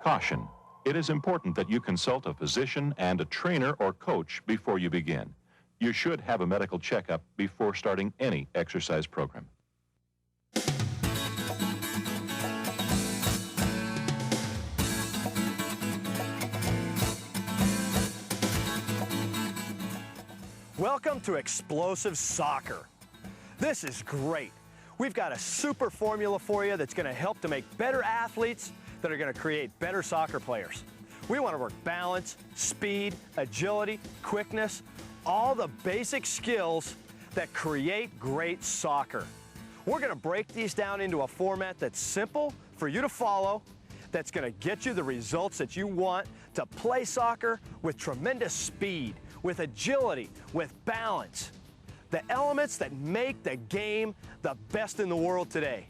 Caution. It is important that you consult a physician and a trainer or coach before you begin. You should have a medical checkup before starting any exercise program. Welcome to Explosive Soccer. This is great. We've got a super formula for you that's going to help to make better athletes that are going to create better soccer players. We want to work balance, speed, agility, quickness, all the basic skills that create great soccer. We're going to break these down into a format that's simple for you to follow, that's going to get you the results that you want to play soccer with tremendous speed, with agility, with balance. The elements that make the game the best in the world today.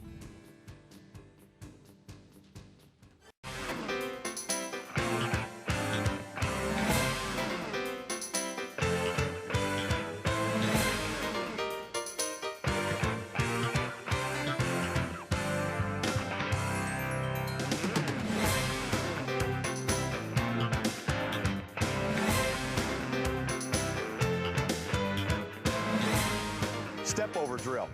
Step over drill.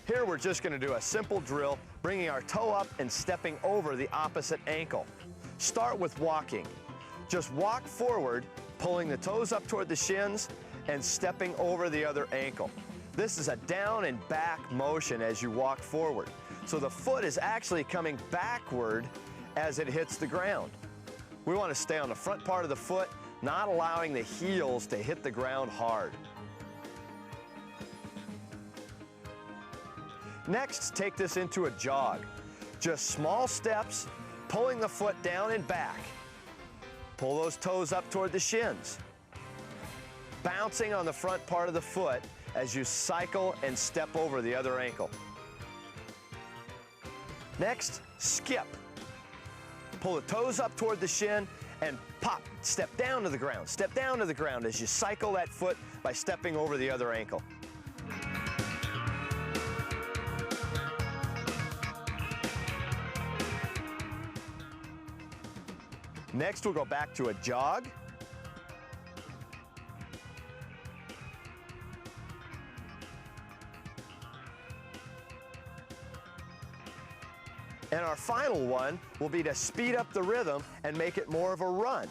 Here we're just going to do a simple drill, bringing our toe up and stepping over the opposite ankle. Start with walking. Just walk forward, pulling the toes up toward the shins and stepping over the other ankle. This is a down and back motion as you walk forward. So the foot is actually coming backward as it hits the ground. We want to stay on the front part of the foot, not allowing the heels to hit the ground hard. Next, take this into a jog. Just small steps, pulling the foot down and back. Pull those toes up toward the shins. Bouncing on the front part of the foot as you cycle and step over the other ankle. Next, skip. Pull the toes up toward the shin and pop, step down to the ground. Step down to the ground as you cycle that foot by stepping over the other ankle. Next, we'll go back to a jog. And our final one will be to speed up the rhythm and make it more of a run.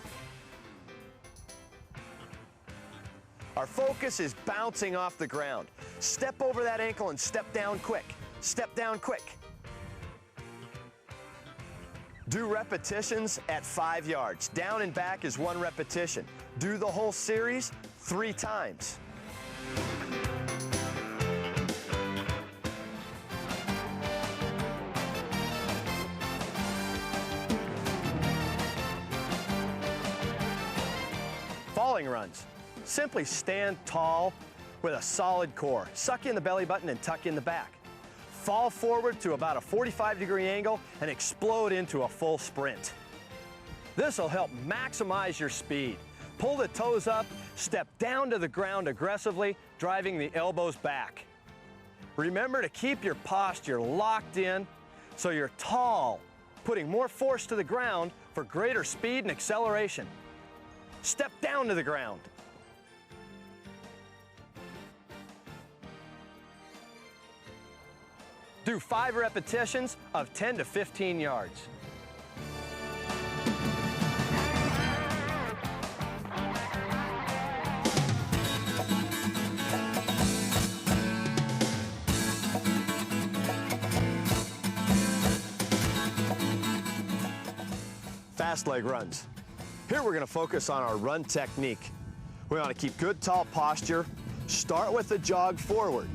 Our focus is bouncing off the ground. Step over that ankle and step down quick. Step down quick. Do repetitions at 5 yards. Down and back is 1 repetition. Do the whole series 3 times. Falling runs. Simply stand tall with a solid core. Suck in the belly button and tuck in the back. Fall forward to about a 45-degree angle and explode into a full sprint. This will help maximize your speed. Pull the toes up, step down to the ground aggressively, driving the elbows back. Remember to keep your posture locked in so you're tall, putting more force to the ground for greater speed and acceleration. Step down to the ground. Do 5 repetitions of 10 to 15 yards. Fast leg runs. Here we're going to focus on our run technique. We want to keep good tall posture. Start with the jog forward.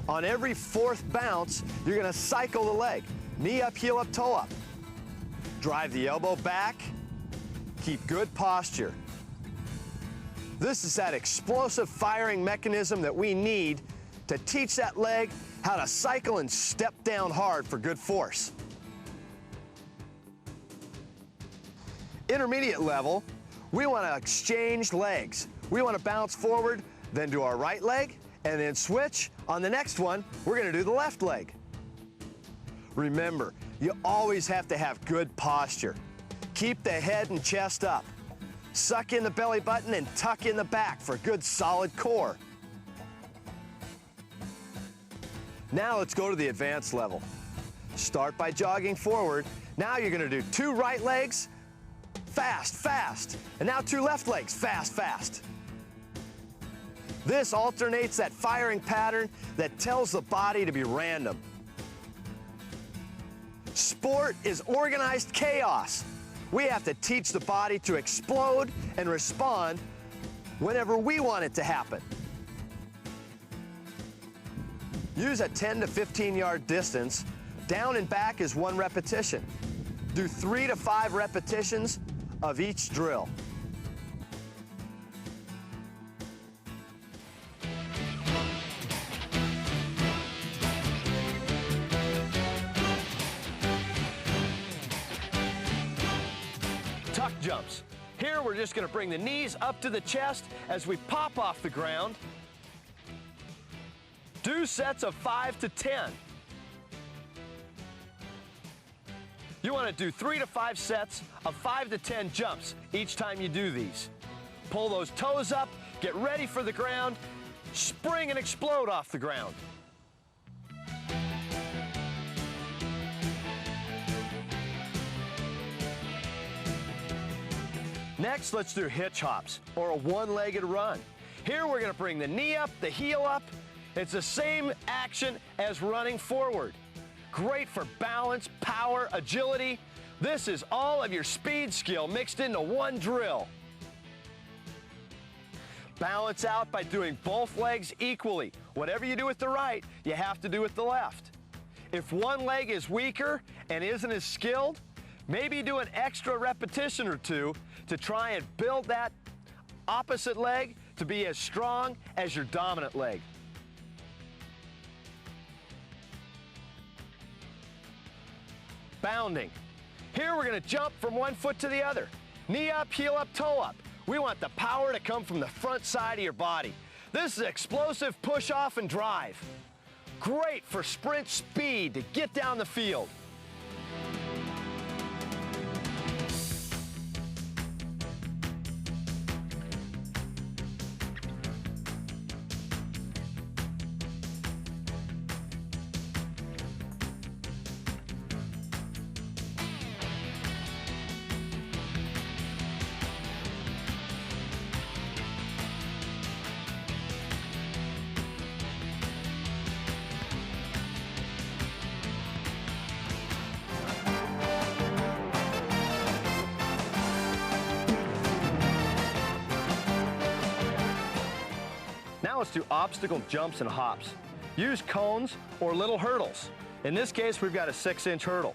On every 4th bounce, you're going to cycle the leg. Knee up, heel up, toe up. Drive the elbow back. Keep good posture. This is that explosive firing mechanism that we need to teach that leg how to cycle and step down hard for good force. Intermediate level, we want to exchange legs. We want to bounce forward, then do our right leg, and then switch. On the next one, we're going to do the left leg. Remember, you always have to have good posture. Keep the head and chest up. Suck in the belly button and tuck in the back for a good solid core. Now let's go to the advanced level. Start by jogging forward. Now you're going to do 2 right legs, fast, fast. And now 2 left legs, fast, fast. This alternates that firing pattern that tells the body to be random. Sport is organized chaos. We have to teach the body to explode and respond whenever we want it to happen. Use a 10 to 15 yard distance. Down and back is 1 repetition. Do 3 to 5 repetitions of each drill. Tuck jumps. Here we're just going to bring the knees up to the chest as we pop off the ground. Do sets of 5 to 10. You want to do 3 to 5 sets of 5 to 10 jumps each time you do these. Pull those toes up, get ready for the ground, spring and explode off the ground. Next, let's do hitch hops, or a one-legged run. Here we're going to bring the knee up, the heel up. It's the same action as running forward. Great for balance, power, agility. This is all of your speed skill mixed into one drill. Balance out by doing both legs equally. Whatever you do with the right, you have to do with the left. If one leg is weaker and isn't as skilled, maybe do an extra repetition or 2 to try and build that opposite leg to be as strong as your dominant leg. Bounding. Here we're going to jump from one foot to the other. Knee up, heel up, toe up. We want the power to come from the front side of your body. This is explosive push off and drive. Great for sprint speed to get down the field. Now let's do obstacle jumps and hops. Use cones or little hurdles. In this case, we've got a 6-inch hurdle.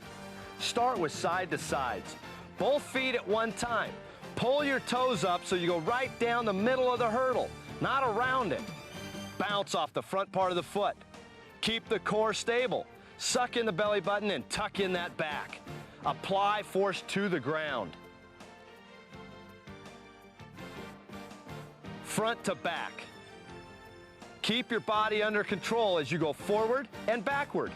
Start with side to sides. Both feet at one time. Pull your toes up so you go right down the middle of the hurdle, not around it. Bounce off the front part of the foot. Keep the core stable. Suck in the belly button and tuck in that back. Apply force to the ground. Front to back. Keep your body under control as you go forward and backward.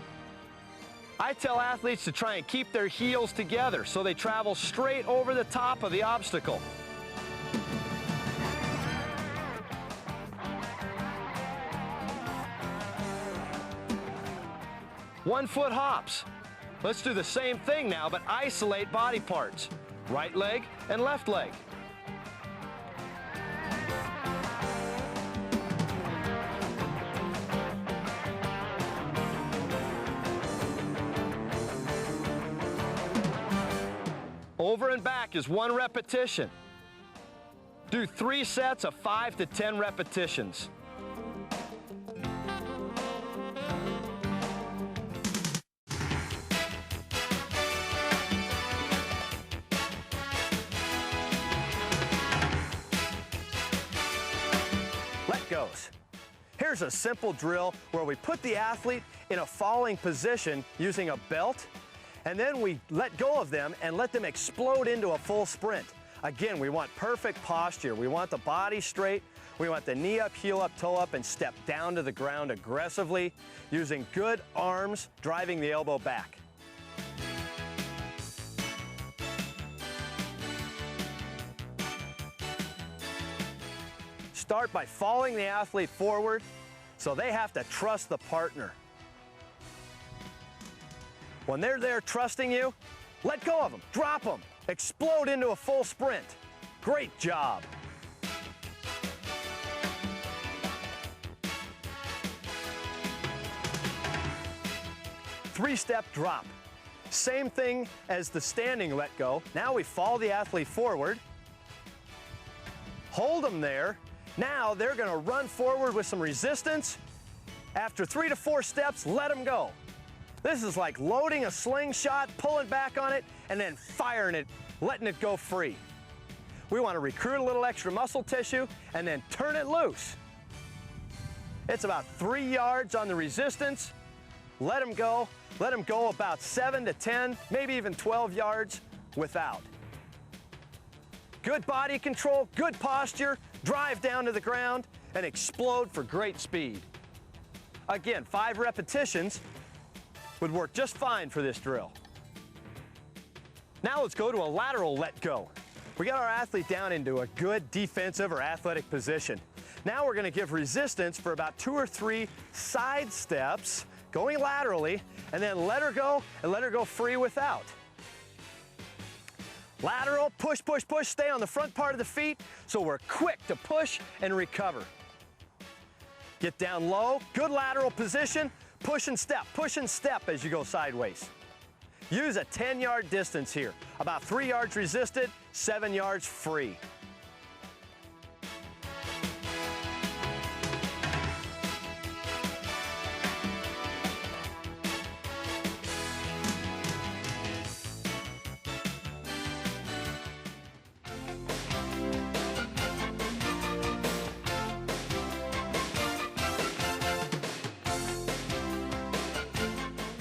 I tell athletes to try and keep their heels together so they travel straight over the top of the obstacle. One-foot hops. Let's do the same thing now, but isolate body parts. Right leg and left leg. Over and back is 1 repetition. Do 3 sets of 5 to 10 repetitions. Let goes. Here's a simple drill where we put the athlete in a falling position using a belt, and then we let go of them and let them explode into a full sprint. Again, we want perfect posture. We want the body straight. We want the knee up, heel up, toe up, and step down to the ground aggressively, using good arms, driving the elbow back. start by following the athlete forward, so they have to trust the partner. When they're there trusting you, let go of them, drop them, explode into a full sprint. Great job. Three-step drop. Same thing as the standing let go. Now we follow the athlete forward, hold them there. Now they're going to run forward with some resistance. After 3 to 4 steps, let them go. This is like loading a slingshot, pulling back on it, and then firing it, letting it go free. We want to recruit a little extra muscle tissue and then turn it loose. It's about 3 yards on the resistance. Let them go. Let them go about 7 to 10, maybe even 12 yards without. Good body control, good posture, drive down to the ground, and explode for great speed. Again, 5 repetitions would work just fine for this drill. Now let's go to a lateral let go. We got our athlete down into a good defensive or athletic position. Now we're going to give resistance for about 2 or 3 side steps, going laterally, and then let her go and let her go free without. Lateral, push, push, push, stay on the front part of the feet so we're quick to push and recover. Get down low, good lateral position, push and step as you go sideways. Use a 10-yard distance here, about 3 yards resisted, 7 yards free.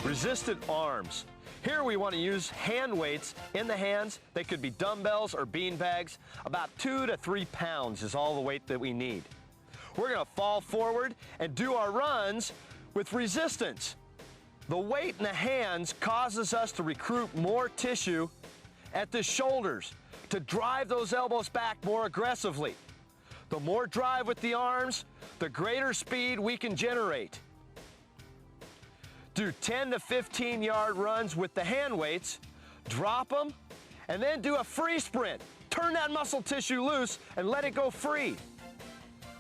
Resisted arms. Here we want to use hand weights in the hands. They could be dumbbells or bean bags. About 2 to 3 pounds is all the weight that we need. We're going to fall forward and do our runs with resistance. The weight in the hands causes us to recruit more tissue at the shoulders to drive those elbows back more aggressively. The more drive with the arms, the greater speed we can generate. Do 10 to 15 yard runs with the hand weights, drop them, and then do a free sprint. Turn that muscle tissue loose and let it go free.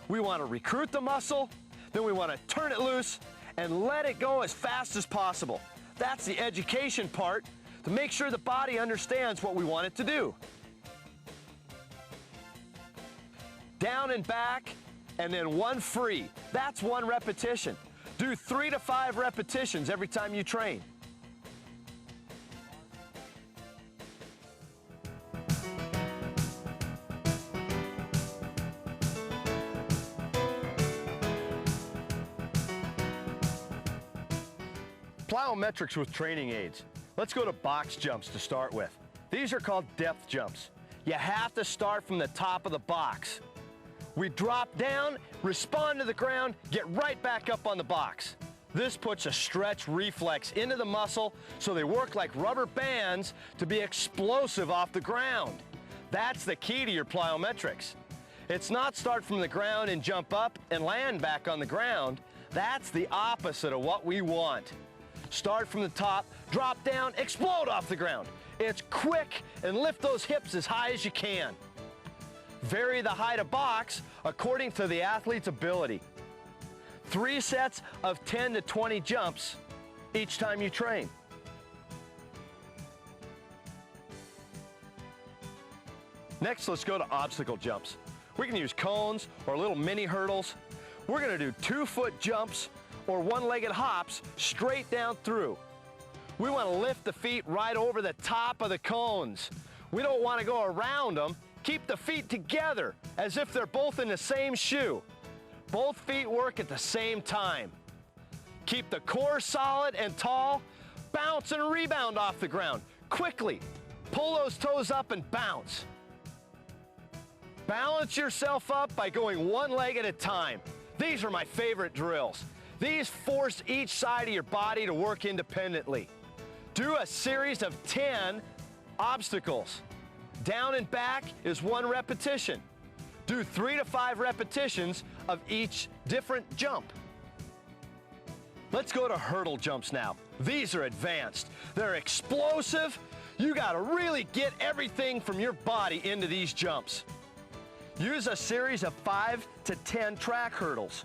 We want to recruit the muscle, then we want to turn it loose and let it go as fast as possible. That's the education part, to make sure the body understands what we want it to do. Down and back, and then 1 free. That's 1 repetition. Do 3 to 5 repetitions every time you train. Plyometrics with training aids. Let's go to box jumps to start with. These are called depth jumps. You have to start from the top of the box. We drop down, respond to the ground, get right back up on the box. This puts a stretch reflex into the muscle so they work like rubber bands to be explosive off the ground. That's the key to your plyometrics. It's not start from the ground and jump up and land back on the ground. That's the opposite of what we want. Start from the top, drop down, explode off the ground. It's quick, and lift those hips as high as you can. Vary the height of box according to the athlete's ability. 3 sets of 10 to 20 jumps each time you train. Next, let's go to obstacle jumps. We can use cones or little mini hurdles. We're going to do 2-foot jumps or 1-legged hops straight down through. We want to lift the feet right over the top of the cones. We don't want to go around them. Keep the feet together as if they're both in the same shoe. Both feet work at the same time. Keep the core solid and tall. Bounce and rebound off the ground. Quickly, pull those toes up and bounce. Balance yourself up by going 1 leg at a time. These are my favorite drills. These force each side of your body to work independently. Do a series of 10 obstacles. Down and back is 1 repetition. Do 3 to 5 repetitions of each different jump. Let's go to hurdle jumps now. These are advanced. They're explosive. You gotta really get everything from your body into these jumps. Use a series of 5 to 10 track hurdles.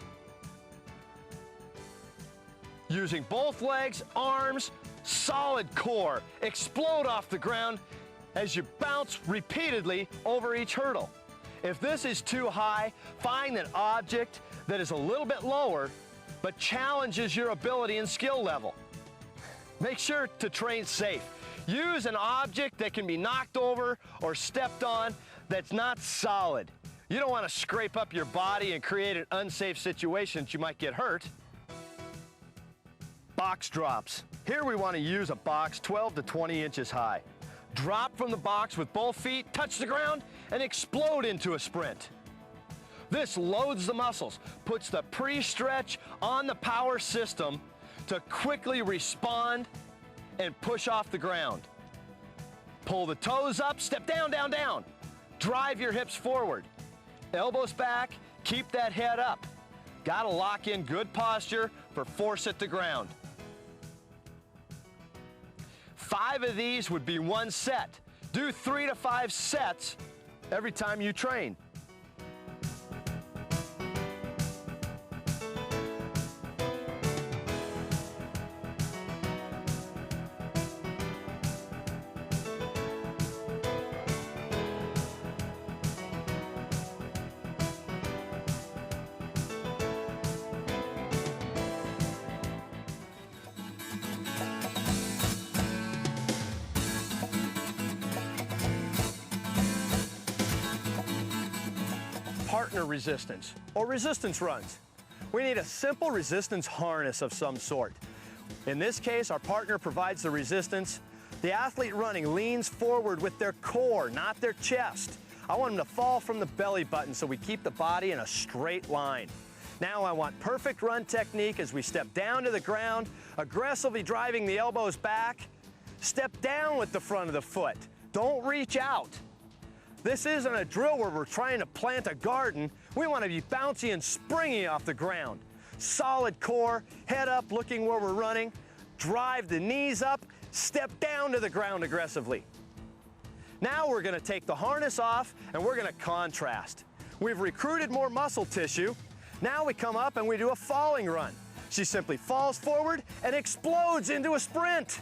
Using both legs, arms, solid core. Explode off the ground as you bounce repeatedly over each hurdle. If this is too high, find an object that is a little bit lower but challenges your ability and skill level. Make sure to train safe. Use an object that can be knocked over or stepped on that's not solid. You don't want to scrape up your body and create an unsafe situation that you might get hurt. Box drops. Here we want to use a box 12 to 20 inches high. Drop from the box with both feet, touch the ground, and explode into a sprint. This loads the muscles, puts the pre-stretch on the power system to quickly respond and push off the ground. Pull the toes up, step down, down, down. Drive your hips forward. Elbows back, keep that head up. Gotta lock in good posture for force at the ground. 5 of these would be 1 set. Do 3 to 5 sets every time you train. Partner resistance, or resistance runs. We need a simple resistance harness of some sort. In this case, our partner provides the resistance. The athlete running leans forward with their core, not their chest. I want them to fall from the belly button so we keep the body in a straight line. Now I want perfect run technique as we step down to the ground, aggressively driving the elbows back. Step down with the front of the foot. Don't reach out. This isn't a drill where we're trying to plant a garden. We want to be bouncy and springy off the ground. Solid core, head up looking where we're running. Drive the knees up, step down to the ground aggressively. Now we're going to take the harness off and we're going to contrast. We've recruited more muscle tissue. Now we come up and we do a falling run. She simply falls forward and explodes into a sprint.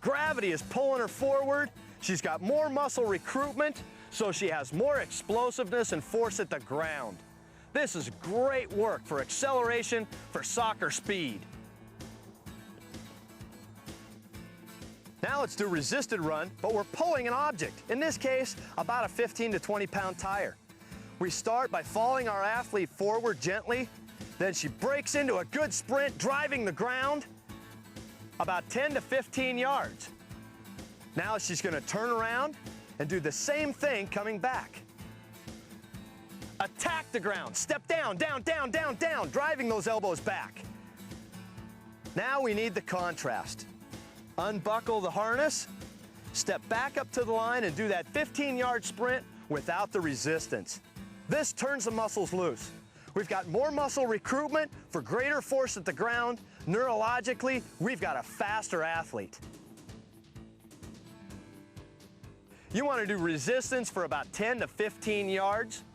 Gravity is pulling her forward. She's got more muscle recruitment, so she has more explosiveness and force at the ground. This is great work for acceleration, for soccer speed. Now let's do resisted run, but we're pulling an object. In this case, about a 15 to 20 pound tire. We start by falling our athlete forward gently, then she breaks into a good sprint, driving the ground about 10 to 15 yards. Now she's gonna turn around and do the same thing coming back. Attack the ground, step down, down, down, down, down, driving those elbows back. Now we need the contrast. Unbuckle the harness, step back up to the line and do that 15-yard sprint without the resistance. This turns the muscles loose. We've got more muscle recruitment for greater force at the ground. Neurologically, we've got a faster athlete. You want to do resistance for about 10 to 15 yards.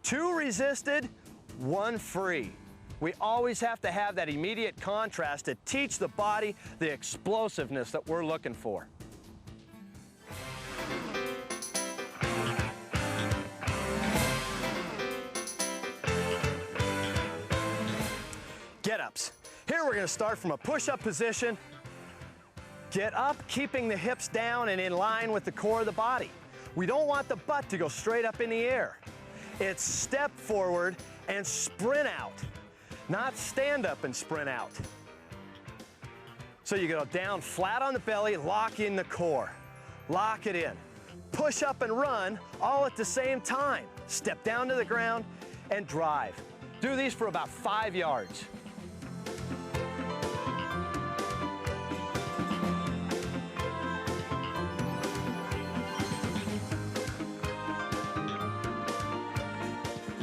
2 resisted, 1 free. We always have to have that immediate contrast to teach the body the explosiveness that we're looking for. Get-ups. Here we're going to start from a push-up position. Get up, keeping the hips down and in line with the core of the body. We don't want the butt to go straight up in the air. It's step forward and sprint out, not stand up and sprint out. So you go down flat on the belly, lock in the core, lock it in. Push up and run all at the same time. Step down to the ground and drive. Do these for about 5 yards.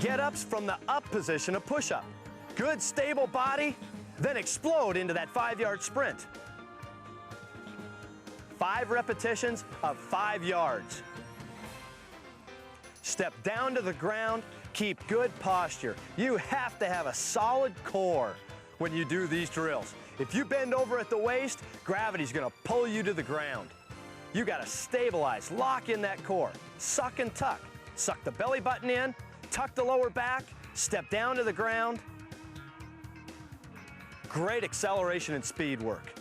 Get-ups from the up position of push-up. Good stable body, then explode into that 5-yard sprint. 5 repetitions of 5 yards. Step down to the ground, keep good posture. You have to have a solid core when you do these drills. If you bend over at the waist, gravity's gonna pull you to the ground. You gotta stabilize, lock in that core, suck and tuck. Suck the belly button in, tuck the lower back, step down to the ground. Great acceleration and speed work.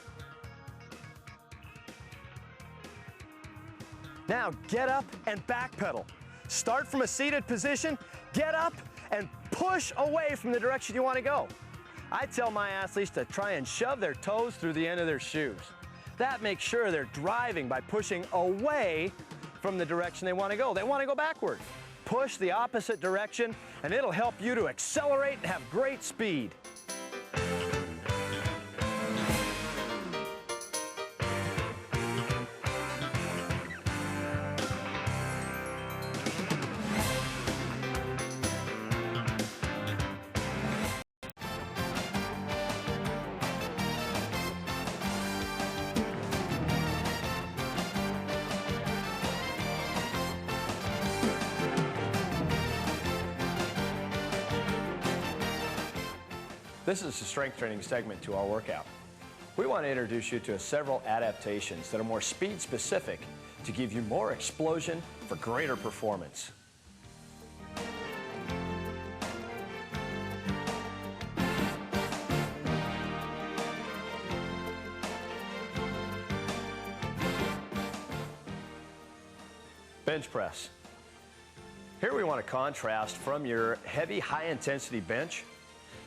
Now get up and back pedal. Start from a seated position, get up and push away from the direction you want to go. I tell my athletes to try and shove their toes through the end of their shoes. That makes sure they're driving by pushing away from the direction they want to go. They want to go backward. Push the opposite direction and it'll help you to accelerate and have great speed. This is the strength training segment to our workout. We want to introduce you to several adaptations that are more speed specific to give you more explosion for greater performance. Bench press. Here we want to contrast from your heavy, high-intensity bench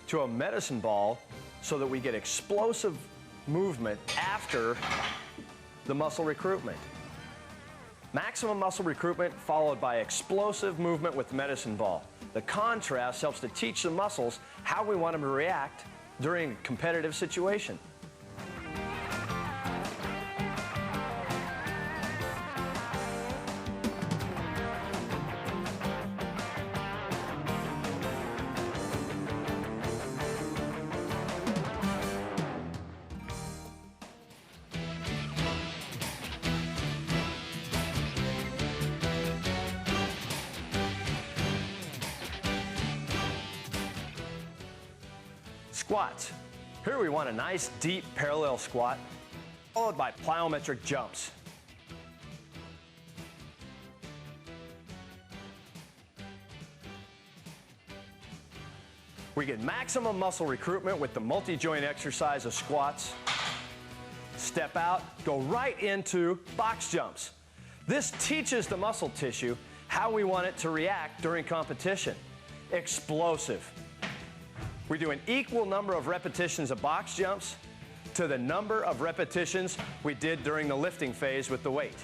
to a medicine ball so that we get explosive movement after the muscle recruitment. Maximum muscle recruitment followed by explosive movement with the medicine ball. The contrast helps to teach the muscles how we want them to react during a competitive situation. Squats. Here we want a nice deep parallel squat followed by plyometric jumps. We get maximum muscle recruitment with the multi-joint exercise of squats. Step out, go right into box jumps. This teaches the muscle tissue how we want it to react during competition. Explosive. We do an equal number of repetitions of box jumps to the number of repetitions we did during the lifting phase with the weight.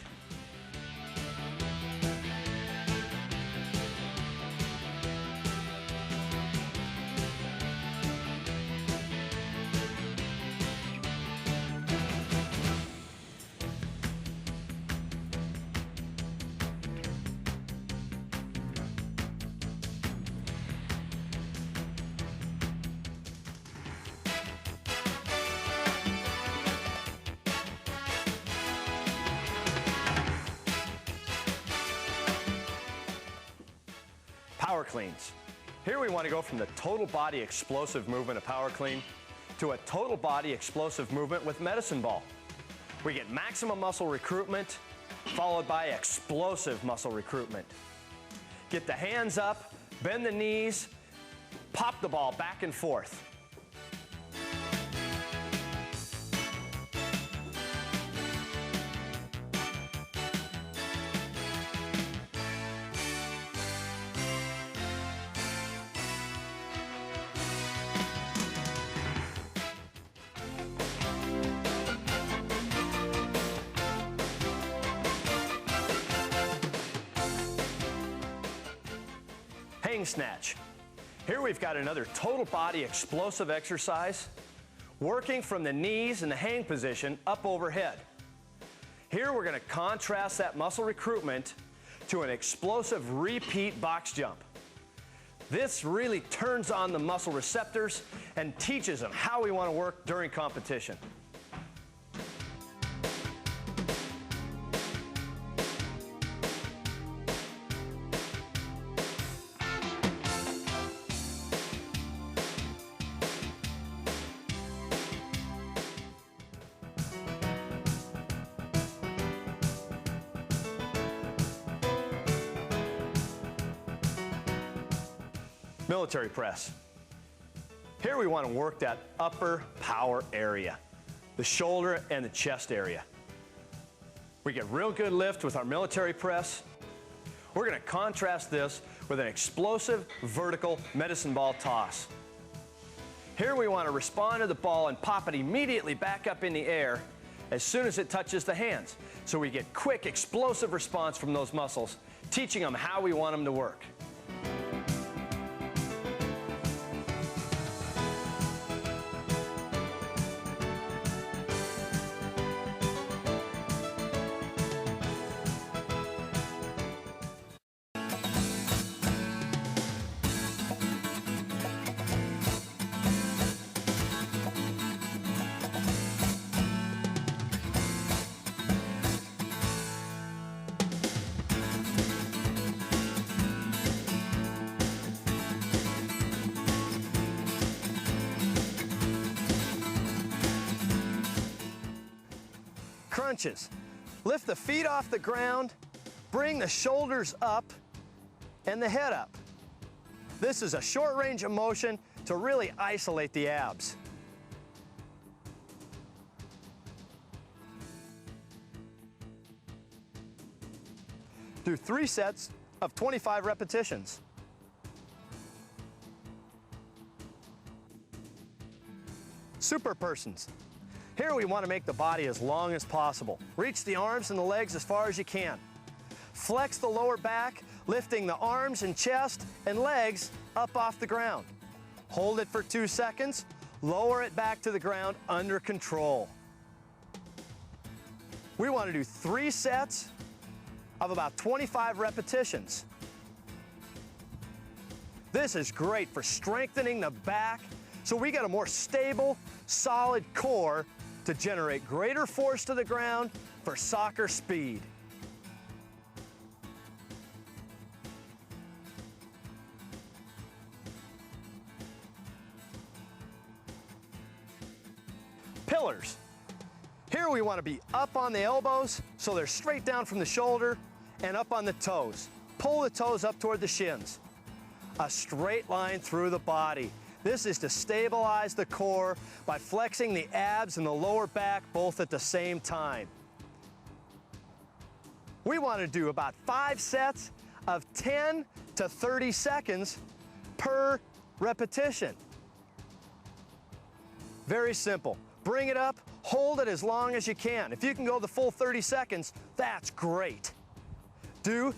Power cleans. Here we want to go from the total body explosive movement of power clean to a total body explosive movement with medicine ball. We get maximum muscle recruitment followed by explosive muscle recruitment. Get the hands up, bend the knees, pop the ball back and forth. Hang snatch. Here we've got another total body explosive exercise, working from the knees in the hang position up overhead. Here we're going to contrast that muscle recruitment to an explosive repeat box jump. This really turns on the muscle receptors and teaches them how we want to work during competition. Military press. Here we want to work that upper power area, the shoulder and the chest area. We get real good lift with our military press. We're going to contrast this with an explosive vertical medicine ball toss. Here we want to respond to the ball and pop it immediately back up in the air as soon as it touches the hands. So we get quick, explosive response from those muscles, teaching them how we want them to work. Crunches. Lift the feet off the ground, bring the shoulders up and the head up. This is a short range of motion to really isolate the abs. Do 3 sets of 25 repetitions. Super persons. Here we want to make the body as long as possible. Reach the arms and the legs as far as you can. Flex the lower back, lifting the arms and chest and legs up off the ground. Hold it for 2 seconds, lower it back to the ground under control. We want to do 3 sets of about 25 repetitions. This is great for strengthening the back, so we get a more stable, solid core to generate greater force to the ground for soccer speed. Pillars. Here we want to be up on the elbows so they're straight down from the shoulder and up on the toes. Pull the toes up toward the shins. A straight line through the body. This is to stabilize the core by flexing the abs and the lower back both at the same time. We want to do about 5 sets of 10 to 30 seconds per repetition. Very simple. Bring it up, hold it as long as you can. If you can go the full 30 seconds, that's great. Do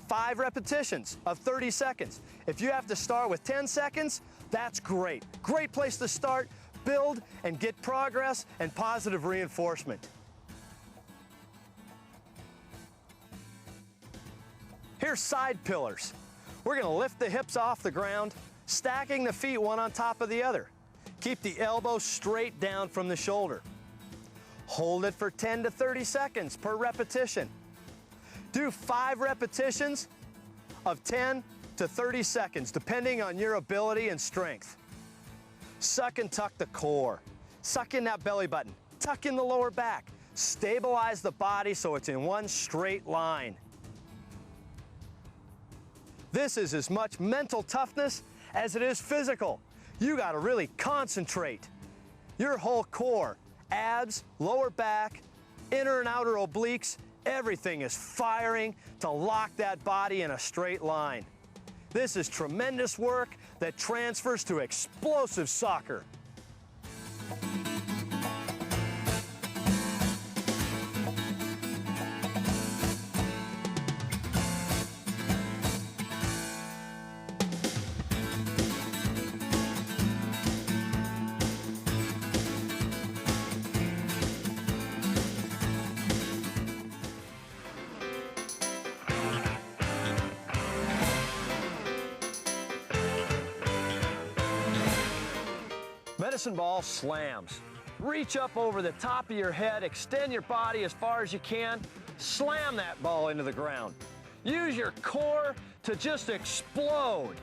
5 repetitions of 30 seconds. If you have to start with 10 seconds, that's great. Great place to start, build, and get progress and positive reinforcement. Here's side pillars. We're going to lift the hips off the ground, stacking the feet one on top of the other. Keep the elbows straight down from the shoulder. Hold it for 10 to 30 seconds per repetition. Do 5 repetitions of 10 to 30 seconds, depending on your ability and strength. Suck and tuck the core. Suck in that belly button. Tuck in the lower back. Stabilize the body so it's in one straight line. This is as much mental toughness as it is physical. You got to really concentrate. Your whole core, abs, lower back, inner and outer obliques, everything is firing to lock that body in a straight line. This is tremendous work that transfers to explosive soccer. medicine ball slams. Reach up over the top of your head, extend your body as far as you can, slam that ball into the ground. Use your core to just explode.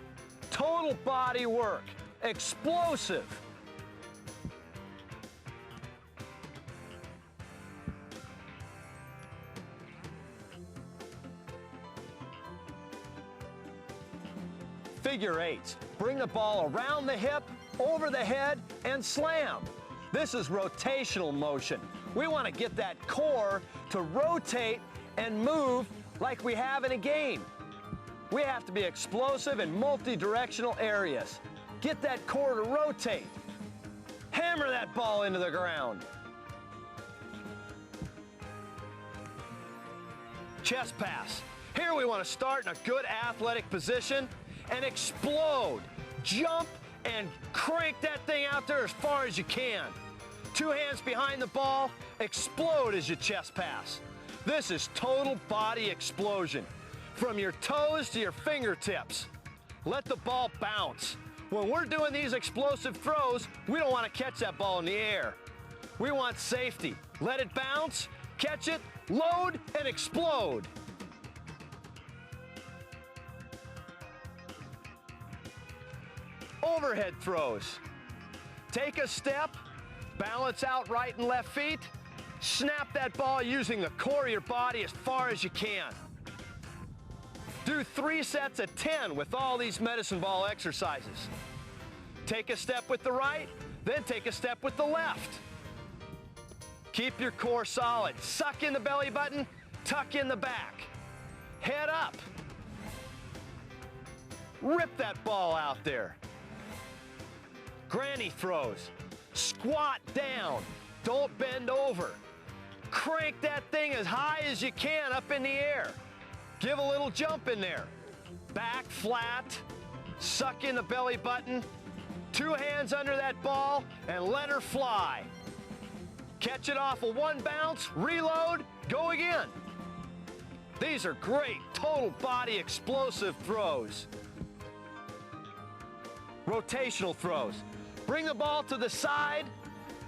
Total body work, explosive. Figure eights. Bring the ball around the hip, over the head, and slam. This is rotational motion. We want to get that core to rotate and move like we have in a game. We have to be explosive in multi-directional areas. Get that core to rotate. Hammer that ball into the ground. Chest pass. Here we want to start in a good athletic position and explode. Jump and crank that thing out there as far as you can. Two hands behind the ball, explode as you chest pass. This is total body explosion. From your toes to your fingertips. Let the ball bounce. When we're doing these explosive throws, we don't want to catch that ball in the air. We want safety. Let it bounce, catch it, load, and explode. Overhead throws. Take a step, balance out right and left feet, snap that ball using the core of your body as far as you can. Do 3 sets of 10 with all these medicine ball exercises. Take a step with the right, then take a step with the left. Keep your core solid. Suck in the belly button, tuck in the back. Head up. Rip that ball out there. Granny throws. Squat down. Don't bend over. Crank that thing as high as you can up in the air. Give a little jump in there. Back flat. Suck in the belly button. 2 hands under that ball and let her fly. Catch it off of 1 bounce, reload, go again. These are great total body explosive throws. Rotational throws. Bring the ball to the side,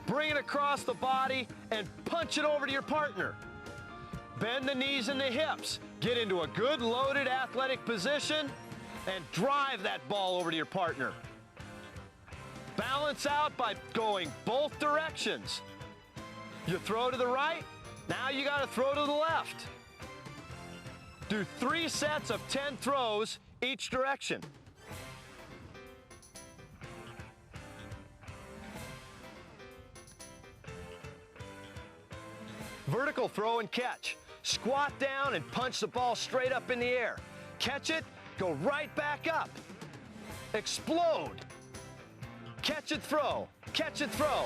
bring it across the body, and punch it over to your partner. Bend the knees and the hips. Get into a good loaded athletic position and drive that ball over to your partner. Balance out by going both directions. You throw to the right, now you got to throw to the left. Do 3 sets of 10 throws each direction. Vertical throw and catch. Squat down and punch the ball straight up in the air. Catch it, go right back up. Explode. Catch it, throw. Catch it, throw.